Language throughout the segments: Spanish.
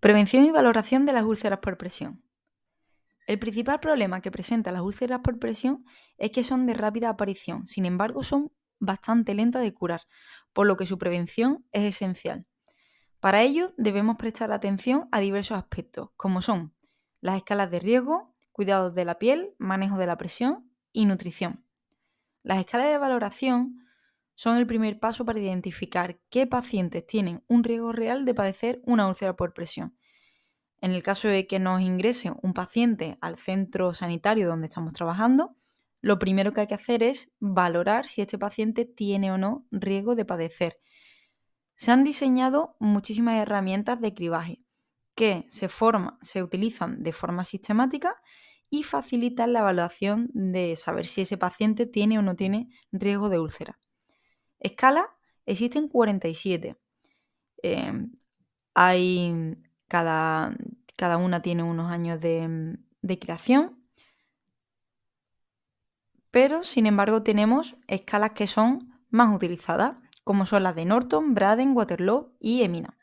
Prevención y valoración de las úlceras por presión. El principal problema que presentan las úlceras por presión es que son de rápida aparición, sin embargo son bastante lentas de curar, por lo que su prevención es esencial. Para ello debemos prestar atención a diversos aspectos, como son las escalas de riesgo, cuidados de la piel, manejo de la presión y nutrición. Las escalas de valoración son el primer paso para identificar qué pacientes tienen un riesgo real de padecer una úlcera por presión. En el caso de que nos ingrese un paciente al centro sanitario donde estamos trabajando, lo primero que hay que hacer es valorar si este paciente tiene o no riesgo de padecer. Se han diseñado muchísimas herramientas de cribaje que se utilizan de forma sistemática y facilitan la evaluación de saber si ese paciente tiene o no tiene riesgo de úlcera. Escalas existen 47. Cada una tiene unos años de creación, pero sin embargo tenemos escalas que son más utilizadas, como son las de Norton, Braden, Waterloo y EMINA.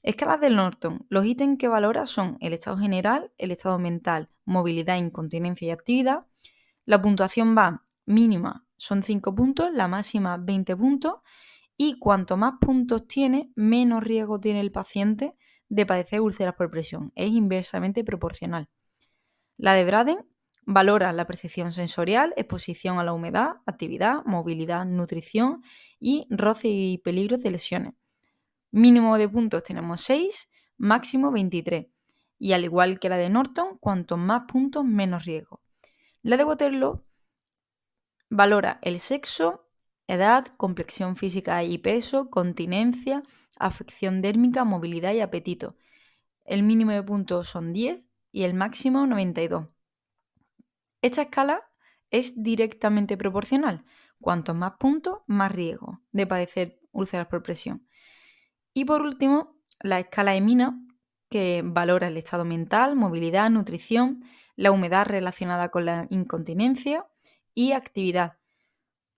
Escalas de Norton. Los ítems que valora son el estado general, el estado mental, movilidad, incontinencia y actividad. La puntuación va mínima son 5 puntos, la máxima 20 puntos y cuanto más puntos tiene, menos riesgo tiene el paciente de padecer úlceras por presión. Es inversamente proporcional. La de Braden valora la percepción sensorial, exposición a la humedad, actividad, movilidad, nutrición y roce y peligros de lesiones. Mínimo de puntos tenemos 6, máximo 23. Y al igual que la de Norton, cuanto más puntos, menos riesgo. La de Waterloo valora el sexo, edad, complexión física y peso, continencia, afección dérmica, movilidad y apetito. El mínimo de puntos son 10 y el máximo 92. Esta escala es directamente proporcional. Cuantos más puntos, más riesgo de padecer úlceras por presión. Y por último, la escala EMINA, que valora el estado mental, movilidad, nutrición, la humedad relacionada con la incontinencia y actividad.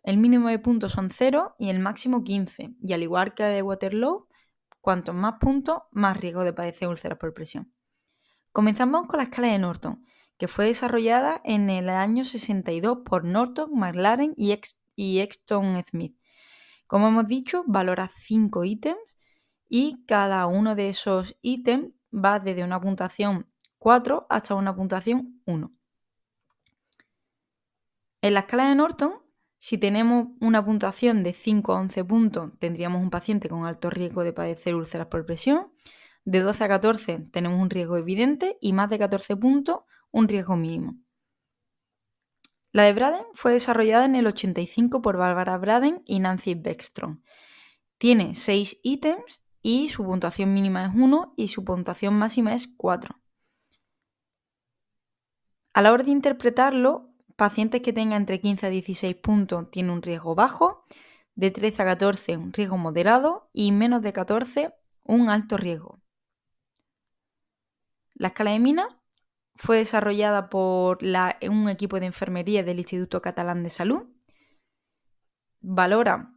El mínimo de puntos son 0 y el máximo 15. Y al igual que la de Waterloo, cuantos más puntos, más riesgo de padecer úlceras por presión. Comenzamos con la escala de Norton, que fue desarrollada en el año 62 por Norton, McLaren y Exton Smith. Como hemos dicho, valora 5 ítems y cada uno de esos ítems va desde una puntuación 4 hasta una puntuación 1. En la escala de Norton, si tenemos una puntuación de 5 a 11 puntos, tendríamos un paciente con alto riesgo de padecer úlceras por presión. De 12 a 14 tenemos un riesgo evidente y más de 14 puntos, un riesgo mínimo. La de Braden fue desarrollada en el 85 por Barbara Braden y Nancy Beckstrom. Tiene 6 ítems y su puntuación mínima es 1 y su puntuación máxima es 4. A la hora de interpretarlo, pacientes que tengan entre 15 a 16 puntos tienen un riesgo bajo, de 13 a 14 un riesgo moderado y menos de 14 un alto riesgo. La escala de EMINA fue desarrollada por un equipo de enfermería del Instituto Catalán de Salud. Valora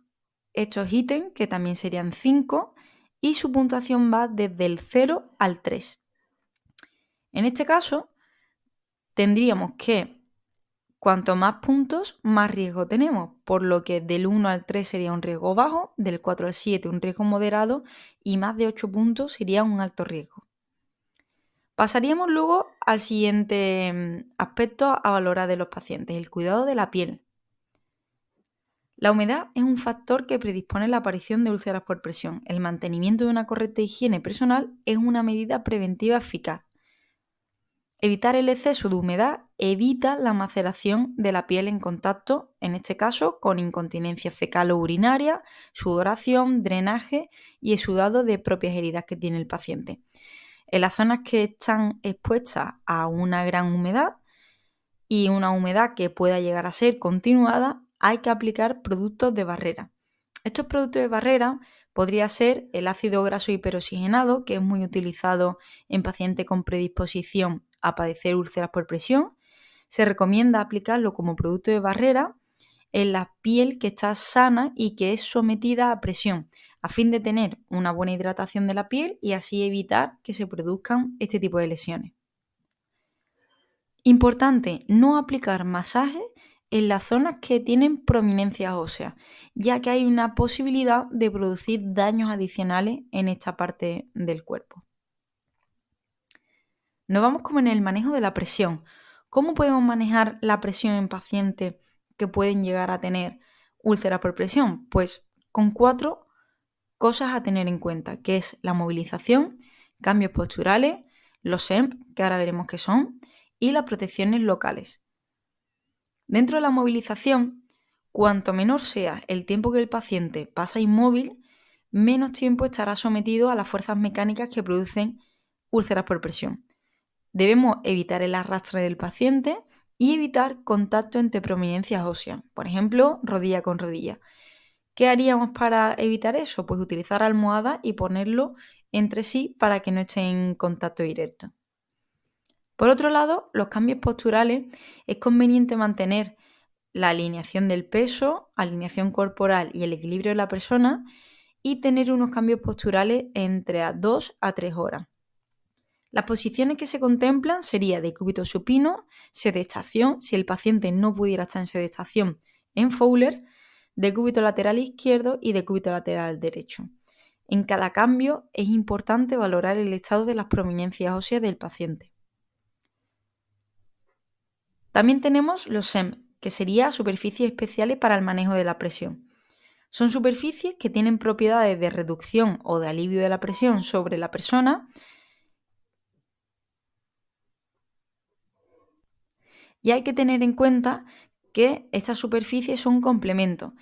estos ítems, que también serían 5, y su puntuación va desde el 0 al 3. En este caso, tendríamos que cuanto más puntos, más riesgo tenemos, por lo que del 1 al 3 sería un riesgo bajo, del 4 al 7 un riesgo moderado y más de 8 puntos sería un alto riesgo. Pasaríamos luego al siguiente aspecto a valorar de los pacientes, el cuidado de la piel. La humedad es un factor que predispone la aparición de úlceras por presión. El mantenimiento de una correcta higiene personal es una medida preventiva eficaz. Evitar el exceso de humedad evita la maceración de la piel en contacto, en este caso con incontinencia fecal o urinaria, sudoración, drenaje y exudado de propias heridas que tiene el paciente. En las zonas que están expuestas a una gran humedad y una humedad que pueda llegar a ser continuada, hay que aplicar productos de barrera. Estos productos de barrera podría ser el ácido graso hiperoxigenado, que es muy utilizado en pacientes con predisposición a padecer úlceras por presión. Se recomienda aplicarlo como producto de barrera en la piel que está sana y que es sometida a presión, a fin de tener una buena hidratación de la piel y así evitar que se produzcan este tipo de lesiones. Importante no aplicar masaje en las zonas que tienen prominencias óseas, ya que hay una posibilidad de producir daños adicionales en esta parte del cuerpo. Nos vamos como en el manejo de la presión. ¿Cómo podemos manejar la presión en pacientes que pueden llegar a tener úlceras por presión? Pues con 4 cosas a tener en cuenta, que es la movilización, cambios posturales, los EMP, que ahora veremos qué son, y las protecciones locales. Dentro de la movilización, cuanto menor sea el tiempo que el paciente pasa inmóvil, menos tiempo estará sometido a las fuerzas mecánicas que producen úlceras por presión. Debemos evitar el arrastre del paciente y evitar contacto entre prominencias óseas, por ejemplo, rodilla con rodilla. ¿Qué haríamos para evitar eso? Pues utilizar almohadas y ponerlo entre sí para que no estén en contacto directo. Por otro lado, los cambios posturales es conveniente mantener la alineación del peso, alineación corporal y el equilibrio de la persona y tener unos cambios posturales entre 2 a 3 horas. Las posiciones que se contemplan serían de cúbito supino, sedestación, si el paciente no pudiera estar en sedestación, en Fowler, de cúbito lateral izquierdo y de cúbito lateral derecho. En cada cambio es importante valorar el estado de las prominencias óseas del paciente. También tenemos los SEM, que serían superficies especiales para el manejo de la presión. Son superficies que tienen propiedades de reducción o de alivio de la presión sobre la persona y hay que tener en cuenta que estas superficies son un complemento.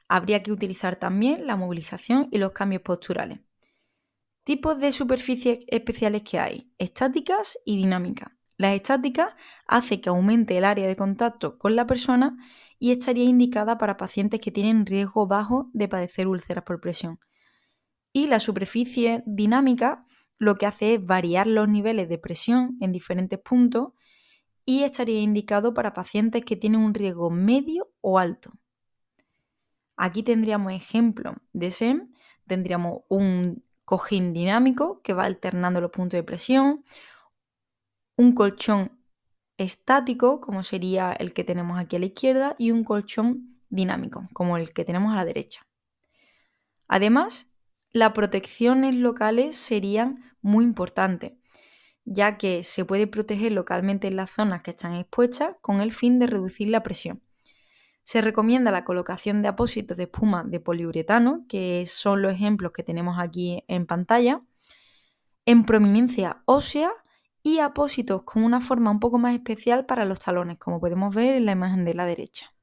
Habría que utilizar también la movilización y los cambios posturales. Tipos de superficies especiales que hay: estáticas y dinámicas. Las estáticas hacen que aumente el área de contacto con la persona y estaría indicada para pacientes que tienen riesgo bajo de padecer úlceras por presión. Y la superficie dinámica lo que hace es variar los niveles de presión en diferentes puntos y estaría indicado para pacientes que tienen un riesgo medio o alto. Aquí tendríamos ejemplos de SEM, tendríamos un cojín dinámico que va alternando los puntos de presión, un colchón estático, como sería el que tenemos aquí a la izquierda, y un colchón dinámico, como el que tenemos a la derecha. Además, las protecciones locales serían muy importantes, ya que se puede proteger localmente en las zonas que están expuestas con el fin de reducir la presión. Se recomienda la colocación de apósitos de espuma de poliuretano, que son los ejemplos que tenemos aquí en pantalla, en prominencia ósea y apósitos con una forma un poco más especial para los talones, como podemos ver en la imagen de la derecha.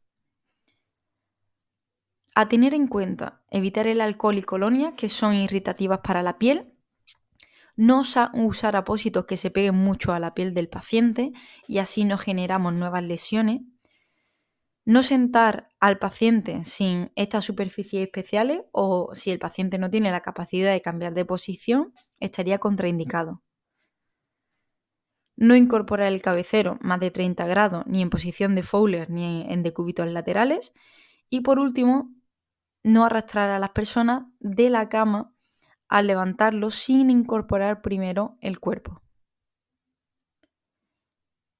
A tener en cuenta, evitar el alcohol y colonias que son irritativas para la piel, no usar apósitos que se peguen mucho a la piel del paciente y así no generamos nuevas lesiones. No sentar al paciente sin estas superficies especiales o si el paciente no tiene la capacidad de cambiar de posición, estaría contraindicado. No incorporar el cabecero más de 30 grados ni en posición de Fowler ni en decúbitos laterales. Y por último, no arrastrar a las personas de la cama al levantarlos sin incorporar primero el cuerpo.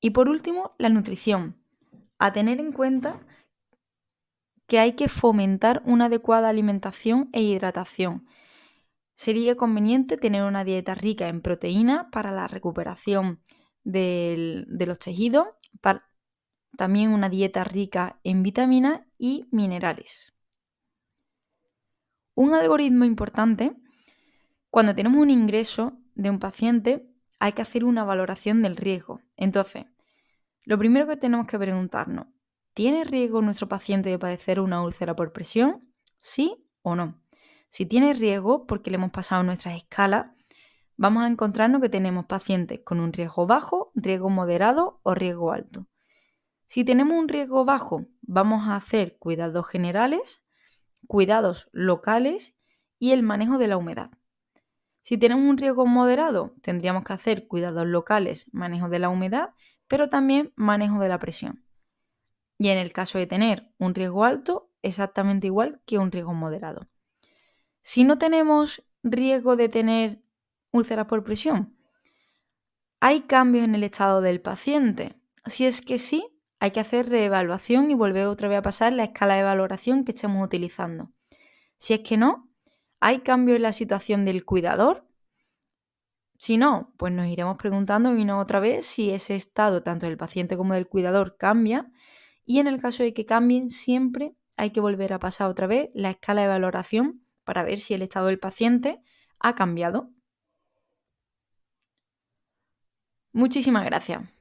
Y por último, la nutrición. A tener en cuenta que hay que fomentar una adecuada alimentación e hidratación. Sería conveniente tener una dieta rica en proteínas para la recuperación de los tejidos, también una dieta rica en vitaminas y minerales. Un algoritmo importante: cuando tenemos un ingreso de un paciente, hay que hacer una valoración del riesgo. Entonces, lo primero que tenemos que preguntarnos: ¿tiene riesgo nuestro paciente de padecer una úlcera por presión? ¿Sí o no? Si tiene riesgo, porque le hemos pasado nuestras escalas, vamos a encontrarnos que tenemos pacientes con un riesgo bajo, riesgo moderado o riesgo alto. Si tenemos un riesgo bajo, vamos a hacer cuidados generales, cuidados locales y el manejo de la humedad. Si tenemos un riesgo moderado, tendríamos que hacer cuidados locales, manejo de la humedad, pero también manejo de la presión. Y en el caso de tener un riesgo alto, exactamente igual que un riesgo moderado. Si no tenemos riesgo de tener úlceras por presión, ¿hay cambios en el estado del paciente? Si es que sí, hay que hacer reevaluación y volver otra vez a pasar la escala de valoración que estemos utilizando. Si es que no, ¿hay cambio en la situación del cuidador? Si no, pues nos iremos preguntando una otra vez si ese estado tanto del paciente como del cuidador cambia, y en el caso de que cambien, siempre hay que volver a pasar otra vez la escala de valoración para ver si el estado del paciente ha cambiado. Muchísimas gracias.